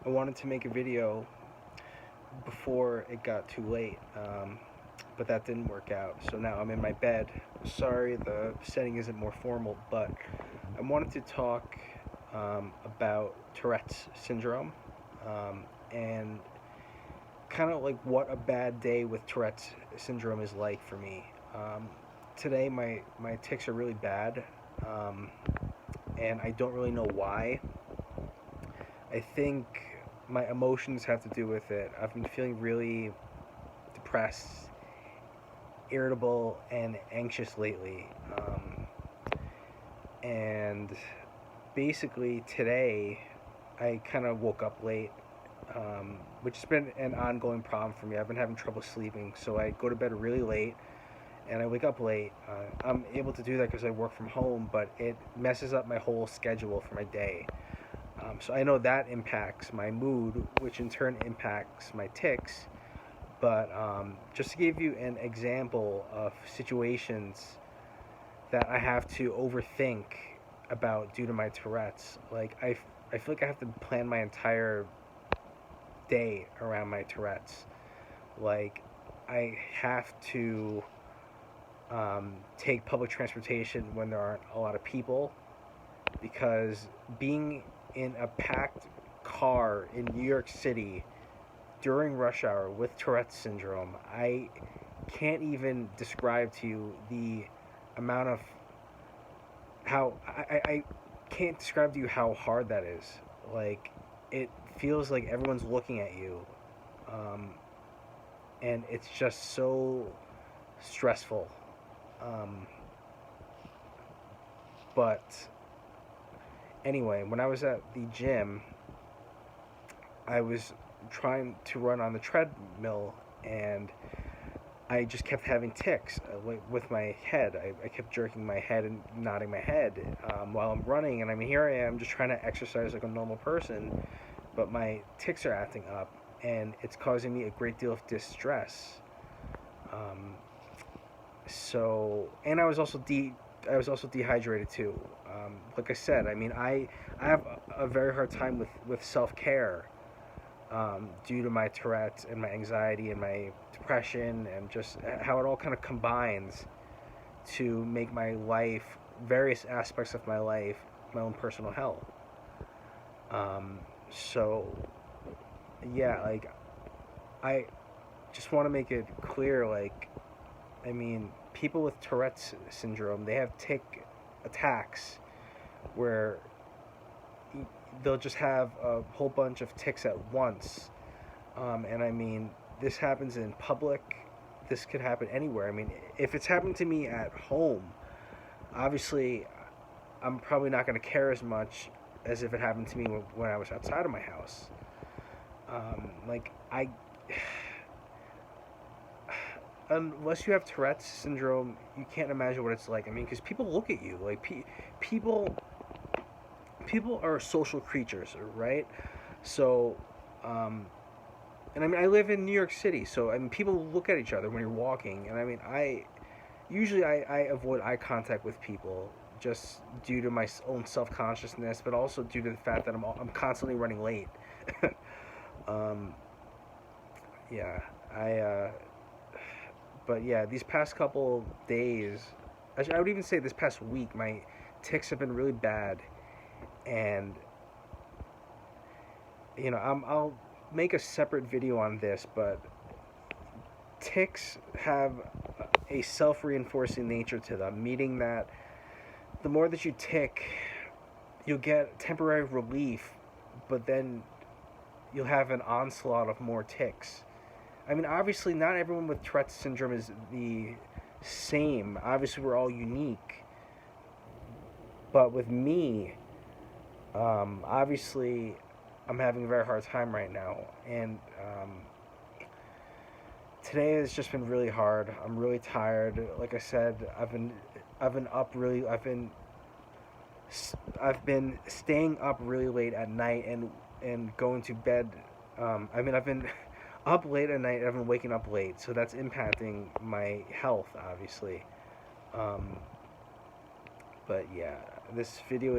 I wanted to make a video before it got too late, but that didn't work out. So now I'm in my bed. Sorry, the setting isn't more formal, but I wanted to talk about Tourette's syndrome and kind of like what a bad day with Tourette's syndrome is like for me. Today, my tics are really bad, um, and I don't really know why. I think my emotions have to do with it. I've been feeling really depressed, irritable, and anxious lately. And basically, today, I kind of woke up late, which has been an ongoing problem for me. I've been having trouble sleeping, so I go to bed really late and I wake up late. I'm able to do that because I work from home, but it messes up my whole schedule for my day. So I know that impacts my mood, which in turn impacts my tics. But just to give you an example of situations that I have to overthink about due to my Tourette's, like I feel like I have to plan my entire day around my Tourette's. Like I have to take public transportation when there aren't a lot of people because being in a packed car in New York City during rush hour with Tourette's syndrome, I can't even describe to you the amount of how I can't describe to you how hard that is. Like it feels like everyone's looking at you, um, and it's just so stressful. Um, but anyway, when I was at the gym, I was trying to run on the treadmill and I just kept having tics with my head. I kept jerking my head and nodding my head while I'm running. And I mean, here I am just trying to exercise like a normal person, but my tics are acting up and it's causing me a great deal of distress. Um, and I was also dehydrated too. Like I said, I mean, I have a very hard time with self care due to my Tourette's and my anxiety and my depression and just how it all kind of combines to make my life, various aspects of my life, my own personal hell. Um, so, yeah, like, I just want to make it clear, like, I mean, people with Tourette's syndrome, they have tic attacks where they'll just have a whole bunch of tics at once. And I mean, this happens in public. This could happen anywhere. I mean, if it's happened to me at home, obviously, I'm probably not going to care as much as if it happened to me when I was outside of my house. Like, unless you have Tourette's syndrome, you can't imagine what it's like. I mean, because people look at you. Like, people people are social creatures, right? So, um, and I mean, I live in New York City, so I mean, people look at each other when you're walking, and I mean, I avoid eye contact with people just due to my own self consciousness, but also due to the fact that I'm constantly running late. um, yeah, I. But yeah, these past couple days, I would even say this past week, my ticks have been really bad, and I'll make a separate video on this, but ticks have a self-reinforcing nature to them, meaning that the more that you tick, you'll get temporary relief, but then you'll have an onslaught of more ticks. I mean, obviously, not everyone with Tourette's syndrome is the same. Obviously, we're all unique. But with me, obviously, I'm having a very hard time right now, and today has just been really hard. I'm really tired. Like I said, I've been up really. I've been staying up really late at night and going to bed. I've been up late at night. I've been waking up late, so that's impacting my health, obviously. Um, but yeah, this video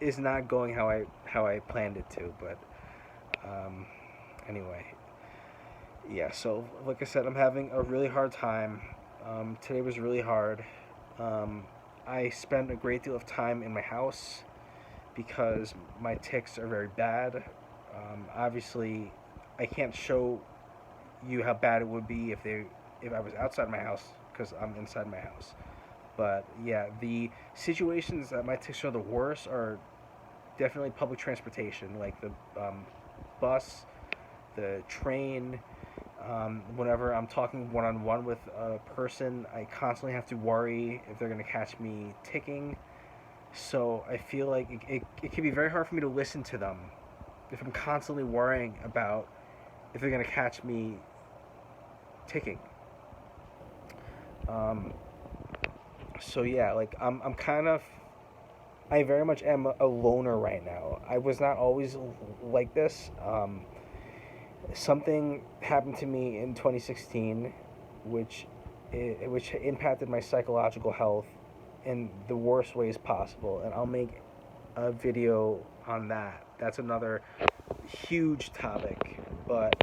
is not going how I planned it to. But Um, anyway, yeah. So like I said, I'm having a really hard time. Today was really hard. Um, I spend a great deal of time in my house because my ticks are very bad. Obviously, I can't show you how bad it would be if I was outside my house because I'm inside my house. But yeah, the situations that my ticks are the worst are definitely public transportation, like the bus, the train. Whenever I'm talking one on one with a person, I constantly have to worry if they're going to catch me ticking. So I feel like it can be very hard for me to listen to them if I'm constantly worrying about if they're going to catch me ticking. Um, so yeah, like I'm kind of I very much am a loner right now. I was not always like this. Something happened to me in 2016, which which impacted my psychological health in the worst ways possible, and I'll make a video on that. That's another huge topic, but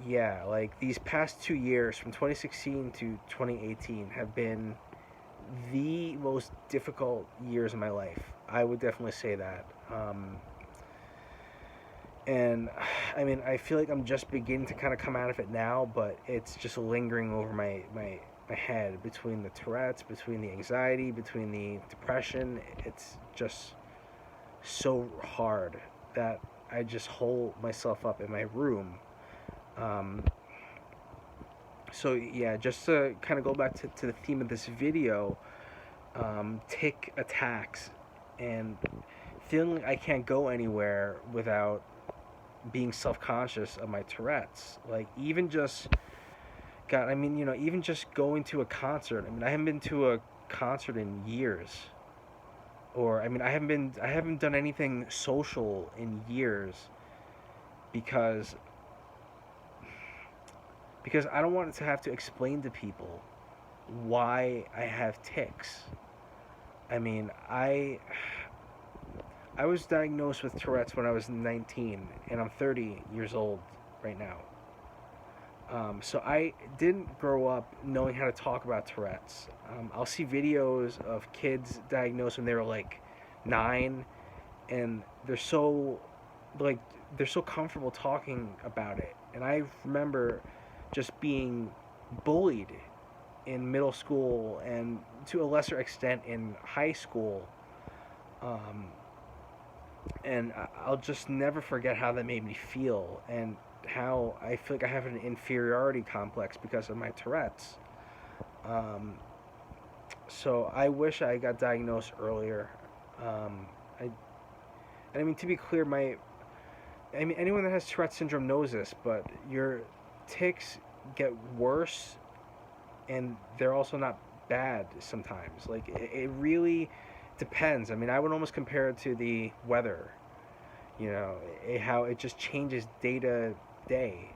yeah, like these past 2 years from 2016 to 2018 have been the most difficult years of my life. I would definitely say that. And I mean, I feel like I'm just beginning to kind of come out of it now, but it's just lingering over my head between the Tourette's, between the anxiety, between the depression. It's just so hard that I just hole myself up in my room. Um, so yeah, just to kind of go back to the theme of this video, tick attacks and feeling like I can't go anywhere without being self-conscious of my Tourette's. Like even just, God, I mean, even just going to a concert. I mean, I haven't been to a concert in years. Or I mean, I haven't done anything social in years because I don't want to have to explain to people why I have tics. I mean, I was diagnosed with Tourette's when I was 19, and I'm 30 years old right now. So I didn't grow up knowing how to talk about Tourette's. I'll see videos of kids diagnosed when they were like 9, and like they're so comfortable talking about it. And I remember just being bullied in middle school and to a lesser extent in high school. Um, and I'll just never forget how that made me feel and how I feel like I have an inferiority complex because of my Tourette's. Um, so I wish I got diagnosed earlier. I, and I mean, to be clear, I mean, anyone that has Tourette syndrome knows this, but your tics get worse, and they're also not bad sometimes. Like it really depends. I mean, I would almost compare it to the weather. How it just changes day to day,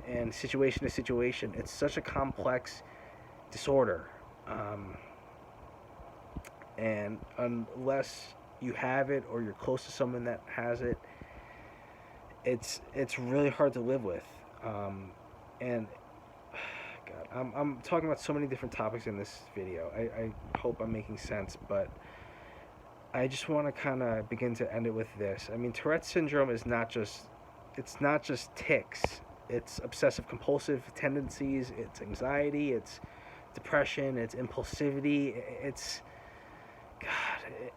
and situation to situation. It's such a complex disorder, and unless you have it or you're close to someone that has it, it's really hard to live with. And God, I'm talking about so many different topics in this video. I hope I'm making sense, but I just want to kind of begin to end it with this. I mean, Tourette syndrome is it's not just tics. It's obsessive compulsive tendencies, it's anxiety, it's depression, it's impulsivity, God,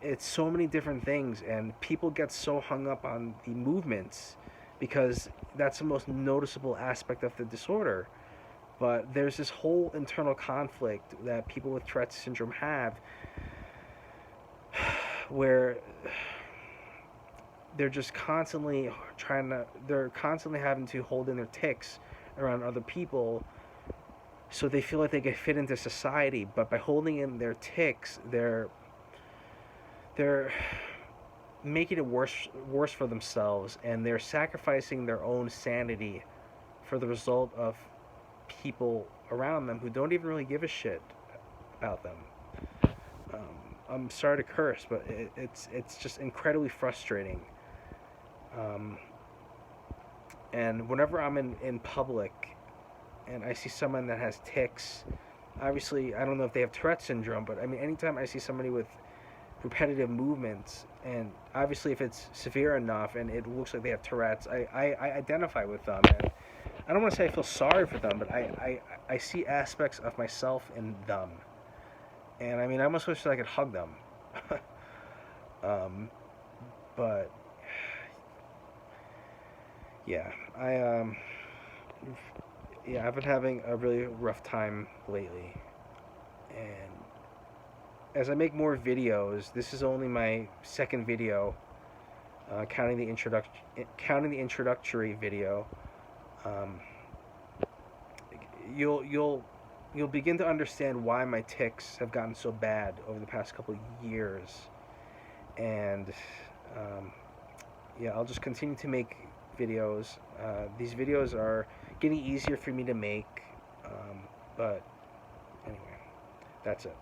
it's so many different things, and people get so hung up on the movements because that's the most noticeable aspect of the disorder. But there's this whole internal conflict that people with Tourette syndrome have where they're just constantly they're constantly having to hold in their tics around other people so they feel like they can fit into society, but by holding in their tics, they're making it worse for themselves, and they're sacrificing their own sanity for the result of people around them who don't even really give a shit about them. I'm sorry to curse, but it's just incredibly frustrating Um, and whenever I'm in public and I see someone that has tics, obviously I don't know if they have Tourette syndrome, but I mean anytime I see somebody with repetitive movements, and obviously if it's severe enough and it looks like they have Tourette's, I identify with them, and I don't want to say I feel sorry for them, but I see aspects of myself in them, and I mean I almost wish that I could hug them. um, but yeah, yeah, I've been having a really rough time lately, and as I make more videos, this is only my second video, counting the introductory video. Um, you'll you'll begin to understand why my tics have gotten so bad over the past couple of years, and um, yeah, I'll just continue to make videos. These videos are getting easier for me to make, but anyway, that's it.